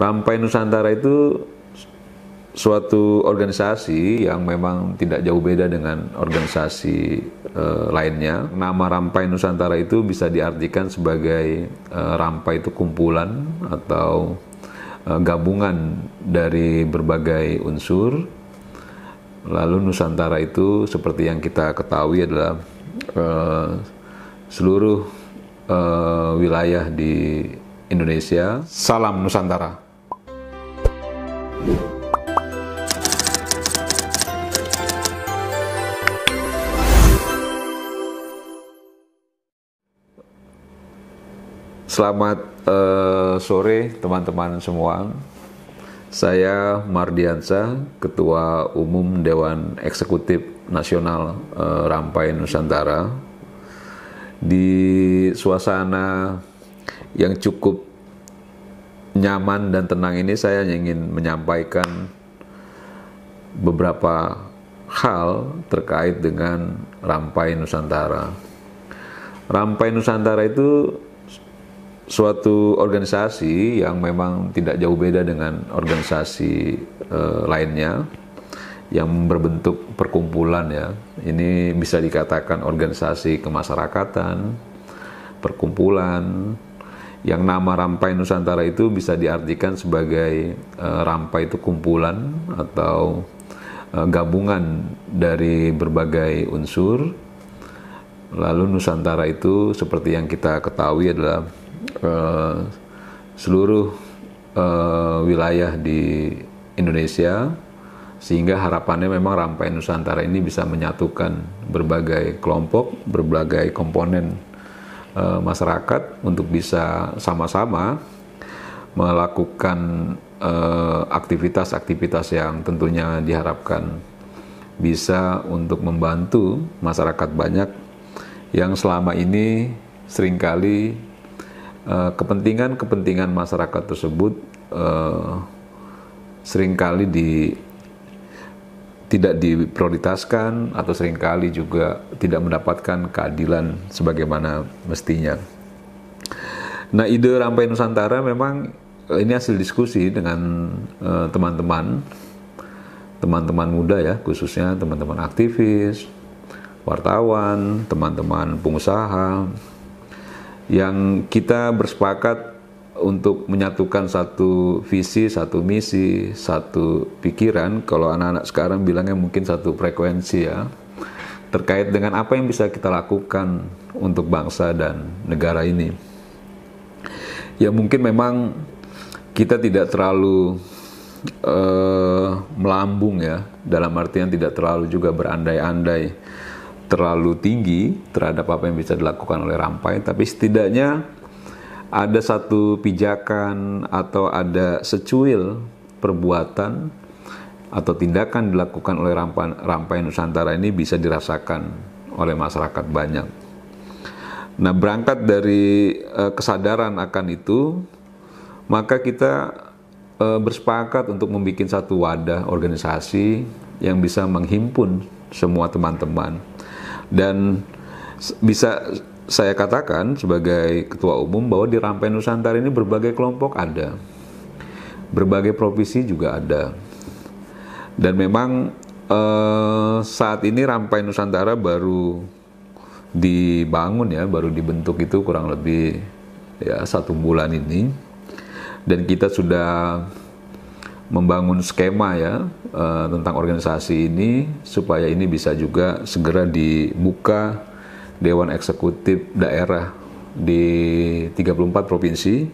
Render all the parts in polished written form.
Rampai Nusantara itu suatu organisasi yang memang tidak jauh beda dengan organisasi lainnya. Nama Rampai Nusantara itu bisa diartikan sebagai rampai itu kumpulan atau gabungan dari berbagai unsur. Lalu Nusantara itu seperti yang kita ketahui adalah seluruh wilayah di Indonesia. Salam Nusantara. Selamat sore teman-teman semua. Saya Mardiansa, Ketua Umum Dewan Eksekutif Nasional Rampai Nusantara. Di suasana yang cukup nyaman dan tenang ini, saya ingin menyampaikan beberapa hal terkait dengan Rampai Nusantara. Rampai Nusantara itu suatu organisasi yang memang tidak jauh beda dengan organisasi lainnya yang berbentuk perkumpulan ya. Ini bisa dikatakan organisasi kemasyarakatan, perkumpulan. Yang nama Rampai Nusantara itu bisa diartikan sebagai rampai itu kumpulan atau gabungan dari berbagai unsur. Lalu Nusantara itu seperti yang kita ketahui adalah seluruh wilayah di Indonesia, sehingga harapannya memang Rampai Nusantara ini bisa menyatukan berbagai kelompok, berbagai komponen masyarakat untuk bisa sama-sama melakukan aktivitas-aktivitas yang tentunya diharapkan bisa untuk membantu masyarakat banyak yang selama ini seringkali kepentingan masyarakat tersebut seringkali tidak diprioritaskan atau seringkali juga tidak mendapatkan keadilan sebagaimana mestinya. Nah, ide Rampai Nusantara memang ini hasil diskusi dengan teman-teman muda ya, khususnya teman-teman aktivis, wartawan, teman-teman pengusaha, yang kita bersepakat untuk menyatukan satu visi, satu misi, satu pikiran, kalau anak-anak sekarang bilangnya mungkin satu frekuensi ya, terkait dengan apa yang bisa kita lakukan untuk bangsa dan negara ini. Ya mungkin memang kita tidak terlalu melambung ya, dalam artian tidak terlalu juga berandai-andai terlalu tinggi terhadap apa yang bisa dilakukan oleh Rampai, tapi setidaknya ada satu pijakan atau ada secuil perbuatan atau tindakan dilakukan oleh Rampai Nusantara ini bisa dirasakan oleh masyarakat banyak. Nah, berangkat dari kesadaran akan itu, maka kita bersepakat untuk membuat satu wadah organisasi yang bisa menghimpun semua teman-teman. Dan bisa saya katakan sebagai ketua umum bahwa di Rampai Nusantara ini berbagai kelompok ada, berbagai profesi juga ada, dan memang saat ini Rampai Nusantara baru dibangun ya, baru dibentuk itu kurang lebih ya 1 bulan ini, dan kita sudah membangun skema ya tentang organisasi ini supaya ini bisa juga segera dibuka Dewan Eksekutif Daerah di 34 provinsi,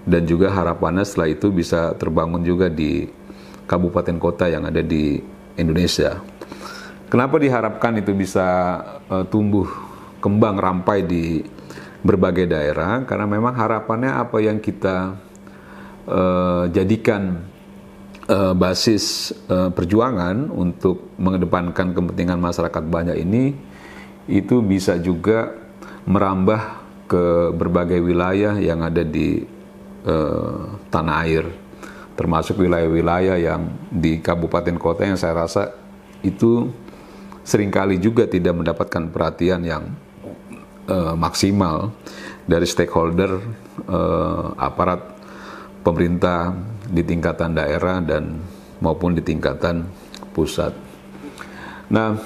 dan juga harapannya setelah itu bisa terbangun juga di kabupaten kota yang ada di Indonesia. Kenapa diharapkan itu bisa tumbuh kembang Rampai di berbagai daerah? Karena memang harapannya apa yang kita jadikan basis perjuangan untuk mengedepankan kepentingan masyarakat banyak ini, itu bisa juga merambah ke berbagai wilayah yang ada di tanah air, termasuk wilayah-wilayah yang di kabupaten kota yang saya rasa itu seringkali juga tidak mendapatkan perhatian yang maksimal dari stakeholder aparat pemerintah di tingkatan daerah dan maupun di tingkatan pusat. Nah,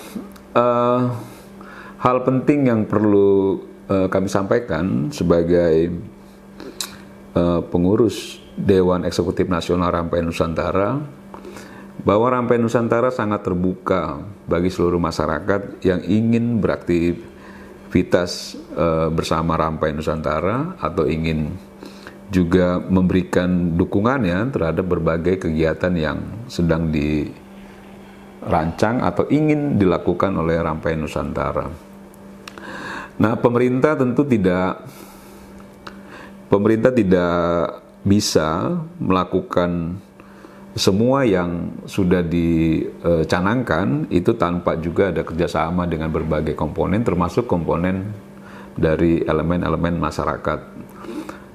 hal penting yang perlu kami sampaikan sebagai pengurus Dewan Eksekutif Nasional Rampai Nusantara, bahwa Rampai Nusantara sangat terbuka bagi seluruh masyarakat yang ingin beraktivitas bersama Rampai Nusantara atau ingin juga memberikan dukungannya terhadap berbagai kegiatan yang sedang dirancang atau ingin dilakukan oleh Rampai Nusantara. Nah, pemerintah tidak bisa melakukan semua yang sudah dicanangkan itu tanpa juga ada kerjasama dengan berbagai komponen, termasuk komponen dari elemen-elemen masyarakat.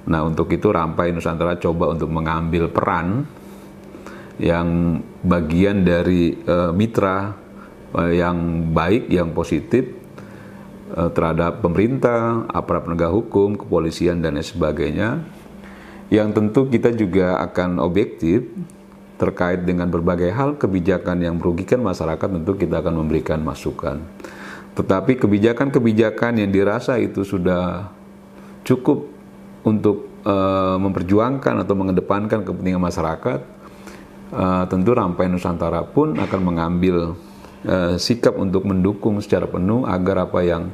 Nah, untuk itu Rampai Nusantara coba untuk mengambil peran yang bagian dari mitra yang baik, yang positif terhadap pemerintah, aparat penegak hukum, kepolisian, dan lain sebagainya. Yang tentu kita juga akan objektif terkait dengan berbagai hal kebijakan yang merugikan masyarakat, tentu kita akan memberikan masukan. Tetapi kebijakan-kebijakan yang dirasa itu sudah cukup untuk memperjuangkan atau mengedepankan kepentingan masyarakat, tentu Rampai Nusantara pun akan mengambil sikap untuk mendukung secara penuh agar apa yang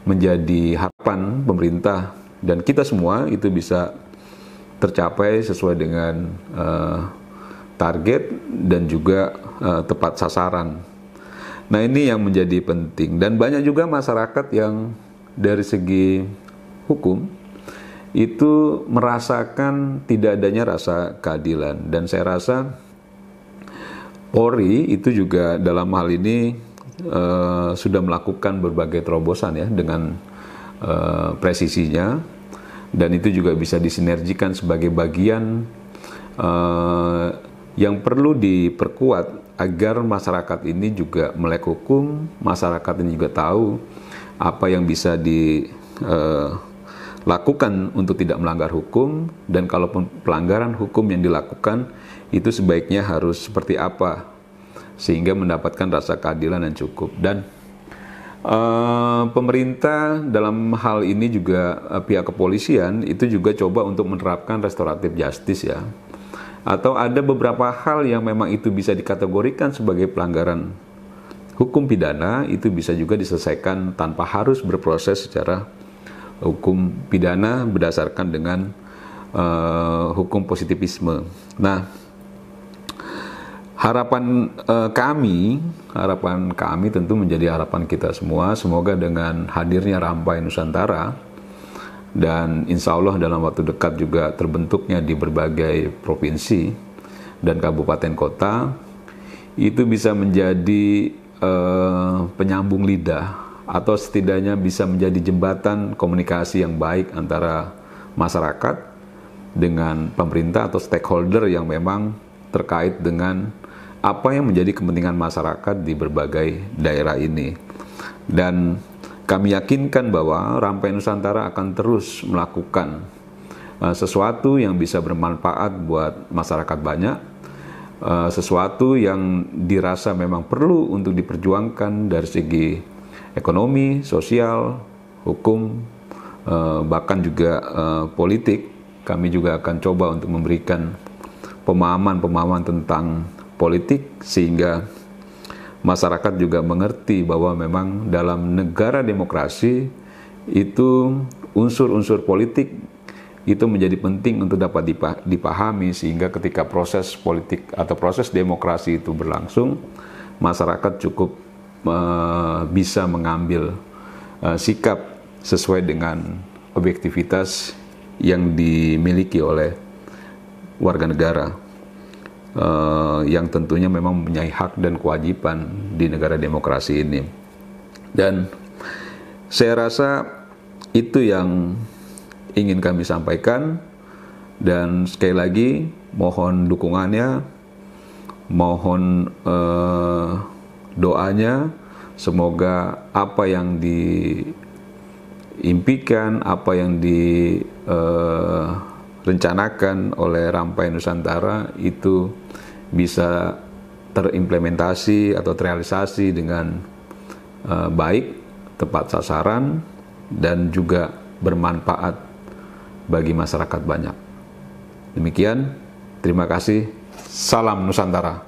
menjadi harapan pemerintah dan kita semua itu bisa tercapai sesuai dengan target dan juga tepat sasaran. Nah, ini yang menjadi penting, dan banyak juga masyarakat yang dari segi hukum itu merasakan tidak adanya rasa keadilan, dan saya rasa Polri itu juga dalam hal ini sudah melakukan berbagai terobosan ya dengan presisinya, dan itu juga bisa disinergikan sebagai bagian yang perlu diperkuat agar masyarakat ini juga melek hukum, masyarakat ini juga tahu apa yang bisa lakukan untuk tidak melanggar hukum, dan kalaupun pelanggaran hukum yang dilakukan itu sebaiknya harus seperti apa sehingga mendapatkan rasa keadilan yang cukup. Dan pemerintah dalam hal ini juga pihak kepolisian itu juga coba untuk menerapkan restoratif justice ya, atau ada beberapa hal yang memang itu bisa dikategorikan sebagai pelanggaran hukum pidana, itu bisa juga diselesaikan tanpa harus berproses secara hukum pidana berdasarkan dengan hukum positivisme. Nah, harapan kami tentu menjadi harapan kita semua. Semoga dengan hadirnya Rampai Nusantara dan insya Allah dalam waktu dekat juga terbentuknya di berbagai provinsi dan kabupaten kota, itu bisa menjadi penyambung lidah atau setidaknya bisa menjadi jembatan komunikasi yang baik antara masyarakat dengan pemerintah atau stakeholder yang memang terkait dengan apa yang menjadi kepentingan masyarakat di berbagai daerah ini. Dan kami yakinkan bahwa Rampai Nusantara akan terus melakukan sesuatu yang bisa bermanfaat buat masyarakat banyak, sesuatu yang dirasa memang perlu untuk diperjuangkan dari segi ekonomi, sosial, hukum, bahkan juga politik. Kami juga akan coba untuk memberikan pemahaman-pemahaman tentang politik sehingga masyarakat juga mengerti bahwa memang dalam negara demokrasi itu unsur-unsur politik itu menjadi penting untuk dapat dipahami, sehingga ketika proses politik atau proses demokrasi itu berlangsung, masyarakat cukup bisa mengambil sikap sesuai dengan objektivitas yang dimiliki oleh warga negara yang tentunya memang mempunyai hak dan kewajiban di negara demokrasi ini. Dan saya rasa itu yang ingin kami sampaikan, dan sekali lagi mohon dukungannya, mohon doanya, semoga apa yang diimpikan, apa yang rencanakan oleh Rampai Nusantara itu bisa terimplementasi atau terrealisasi dengan baik, tepat sasaran, dan juga bermanfaat bagi masyarakat banyak. Demikian, terima kasih. Salam Nusantara.